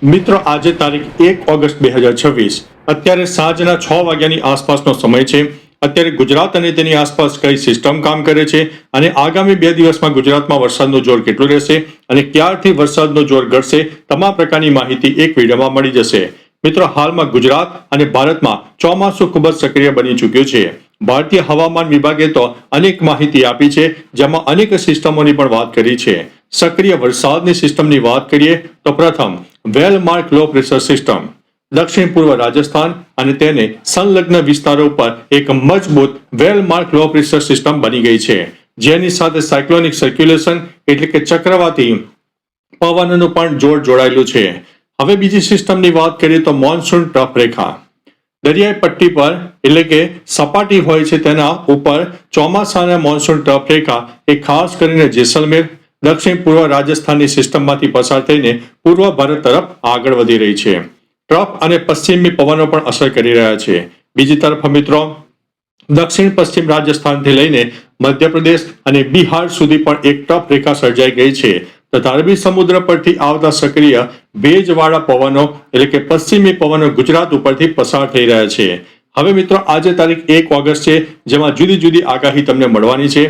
મિત્રો આજે તારીખ 1 ઓગસ્ટ 2026 અત્યારે સાંજના 6 વાગ્યાની આસપાસનો સમય છે। અત્યારે ગુજરાત અને તેની આસપાસ કઈ સિસ્ટમ કામ કરે છે અને આગામી 2 દિવસમાં ગુજરાતમાં વરસાદનું જોર કેટલું રહેશે અને ક્યારથી વરસાદનું જોર ઘટશે તમામ પ્રકારની માહિતી એક વિડીયોમાં મળી જશે। મિત્રો હાલમાં ગુજરાત અને ભારતમાં ચોમાસું ખૂબ જ સક્રિય બની ચૂક્યું છે। ભારતીય હવામાન વિભાગે તો અનેક માહિતી આપી છે, જેમાં અનેક સિસ્ટમોની પણ વાત કરી છે। સક્રિય વરસાદની સિસ્ટમની વાત કરીએ તો પ્રથમ વેલ માર્ક લો પ્રેશર સિસ્ટમ દક્ષિણ પૂર્વ રાજસ્થાન અને તેને સંલગ્ન વિસ્તારો પર એક મજબૂત વેલ માર્ક લો પ્રેશર સિસ્ટમ બની ગઈ છે, જેની સાથે સાયક્લોનિક સર્ક્યુલેશન એટલે કે ચક્રવાતી પવનનું પણ જોર જોડાયેલું છે। હવે બીજી સિસ્ટમની વાત કરીએ તો મોન્સૂન ટ્રફ રેખા દરિયાઈ પટ્ટી પર એટલે કે સપાટી હોય છે તેના ઉપર ચોમાસાના મોન્સૂન ટ્રફ રેખા એ ખાસ કરીને જેસલમેર દક્ષિણ પૂર્વ રાજસ્થાનની સિસ્ટમમાંથી પસાર થઈને પૂર્વ ભારત તરફ આગળ વધી રહી છે। ટ્રફ અને પશ્ચિમી પવનો પણ અસર કરી રહ્યા છે। બીજી તરફ મિત્રો દક્ષિણ પશ્ચિમ રાજસ્થાનથી લઈને મધ્યપ્રદેશ અને બિહાર સુધી પણ એક ટ્રફ રેખા સર્જાઈ ગઈ છે તથા અરબી સમુદ્ર પરથી આવતા સક્રિય ભેજવાળા પવનો એટલે કે પશ્ચિમી પવનો ગુજરાત ઉપરથી પસાર થઈ રહ્યા છે। હવે મિત્રો આજે તારીખ 1 ઓગસ્ટ છે, જેમાં જુદી જુદી આગાહી તમને મળવાની છે,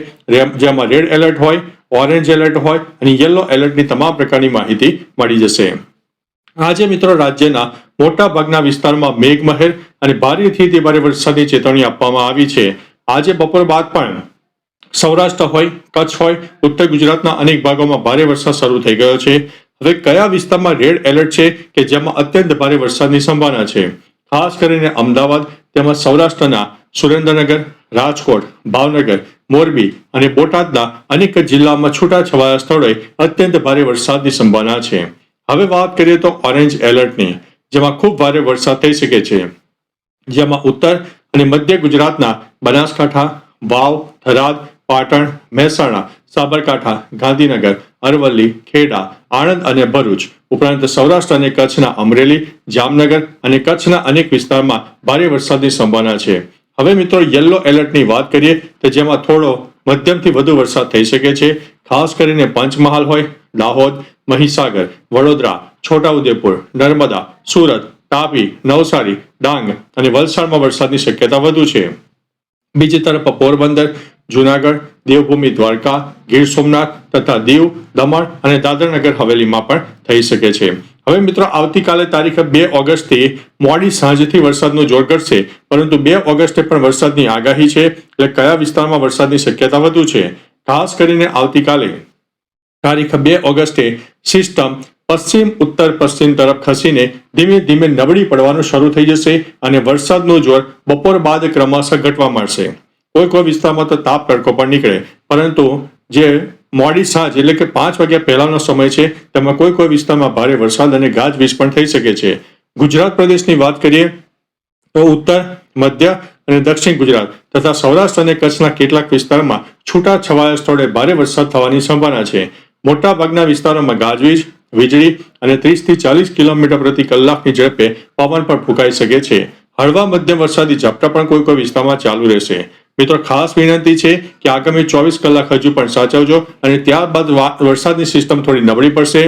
જેમાં રેડ એલર્ટ હોય, ઓરેન્જ એલર્ટ હોય અને યલો એલર્ટની તમામ પ્રકારની માહિતી મળી જશે। આજે મિત્રો રાજ્યના મોટા ભાગના વિસ્તારમાં મેઘમહેર અને ભારેથી ભારે વરસાદની ચેતવણી આપવામાં આવી છે। આજે બપોર બાદ પણ સૌરાષ્ટ્ર હોય, કચ્છ હોય, ઉત્તર ગુજરાતના અનેક ભાગોમાં ભારે વરસાદ શરૂ થઈ ગયો છે। હવે કયા વિસ્તારમાં રેડ એલર્ટ છે કે જેમાં અત્યંત ભારે વરસાદની સંભાવના છે? ખાસ કરીને અમદાવાદ તેમજ સૌરાષ્ટ્રના સુરેન્દ્રનગર, રાજકોટ, ભાવનગર, મોરબી અને બોટાદના અનેક જિલ્લામાં છૂટાછવાયા સ્થળોએ અત્યંત ભારે વરસાદની સંભાવના છે। હવે વાત કરીએ તો ઓરેન્જ એલર્ટની, જેમાં ખૂબ ભારે વરસાદ થઈ શકે છે, જેમાં ઉત્તર અને મધ્ય ગુજરાતના બનાસકાંઠા, વાવ, થરાદ, પાટણ, મહેસાણા, સાબરકાંઠા, ગાંધીનગર, અરવલ્લી, ખેડા, આણંદ અને ભરૂચ ઉપરાંત સૌરાષ્ટ્ર અને કચ્છના અમરેલી, જામનગર અને કચ્છના અનેક વિસ્તારમાં ભારે વરસાદની સંભાવના છે। હવે મિત્રો યલો એલર્ટની વાત કરીએ તો જેમાં થોડો મધ્યમથી વધુ વરસાદ થઈ શકે છે। ખાસ કરીને પંચમહાલ હોય, દાહોદ, મહીસાગર, વડોદરા, છોટાઉદેપુર, નર્મદા, સુરત, તાપી, નવસારી, ડાંગ અને વલસાડમાં વરસાદની શક્યતા વધુ છે। બીજી તરફ પોરબંદર, જૂનાગઢ, દેવભૂમિ દ્વારકા, ગીર સોમનાથ તથા દીવ, દમણ અને દાદરનગર હવેલીમાં પણ થઈ શકે છે। હવે મિત્રો આવતીકાલે તારીખ 2 ઓગસ્ટથી મોડી સાંજથી વરસાદનું જોર ઘટશે, પરંતુ 2 ઓગસ્ટે પણ વરસાદની આગાહી છે। એટલે કયા વિસ્તારમાં વરસાદની શક્યતા વધુ છે? ખાસ કરીને આવતીકાલે તારીખ 2 ઓગસ્ટે સિસ્ટમ પશ્ચિમ ઉત્તર પશ્ચિમ તરફ ખસીને ધીમે ધીમે નબળી પડવાનું શરૂ થઈ જશે અને વરસાદનું જોર બપોર બાદ ક્રમશઃ ઘટવા માંડશે। કોઈ વિસ્તારમાં તો તાપ તડકો પણ નીકળે, પરંતુ જે મોડી સાંજ એટલે કે 5 વાગ્યા પહેલાનો સમય છે તેમાં કોઈ વિસ્તારમાં ભારે વરસાદ અને ગાજવીજ પણ થઈ શકે છે। ગુજરાત પ્રદેશની વાત કરીએ તો ઉત્તર, મધ્ય અને દક્ષિણ ગુજરાત તથા સૌરાષ્ટ્ર અને કચ્છના કેટલાક વિસ્તારમાં છૂટાછવાયા સ્થળે ભારે વરસાદ થવાની સંભાવના છે। મોટા ભાગના વિસ્તારોમાં ગાજવીજ, વીજળી અને 30 થી 40 કિલોમીટર પ્રતિ કલાકની ઝડપે પવન પણ ફૂંકાઈ શકે છે। હળવા મધ્યમ વરસાદી ઝાપટા પણ કોઈ વિસ્તારમાં ચાલુ રહેશે। મિત્રો ખાસ વિનંતી છે કે આગામી 24 કલાક હજુ પણ સાચવજો અને ત્યારબાદ વરસાદની સિસ્ટમ થોડી નબળી પડશે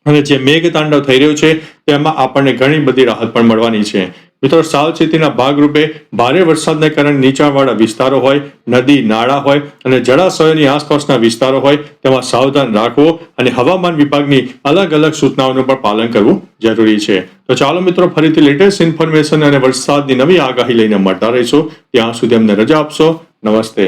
અને જે મેઘ તાંડવ થઈ રહ્યું છે તેમાં આપણને ઘણી બધી રાહત પણ મળવાની છે। મિત્રો સાવચેતીના ભાગરૂપે ભારે વરસાદને કારણે નીચાણવાળા વિસ્તારો હોય, નદી, નાળા હોય અને જળાશયોની આસપાસના વિસ્તારો હોય તેમાં સાવધાન રાખવું અને હવામાન વિભાગની અલગ અલગ સૂચનાઓનું પણ પાલન કરવું જરૂરી છે। તો ચાલો મિત્રો ફરીથી લેટેસ્ટ ઇન્ફોર્મેશન અને વરસાદની નવી આગાહી લઈને મળતા રહીશું। ત્યાં સુધી અમને રજા આપશો। નમસ્તે।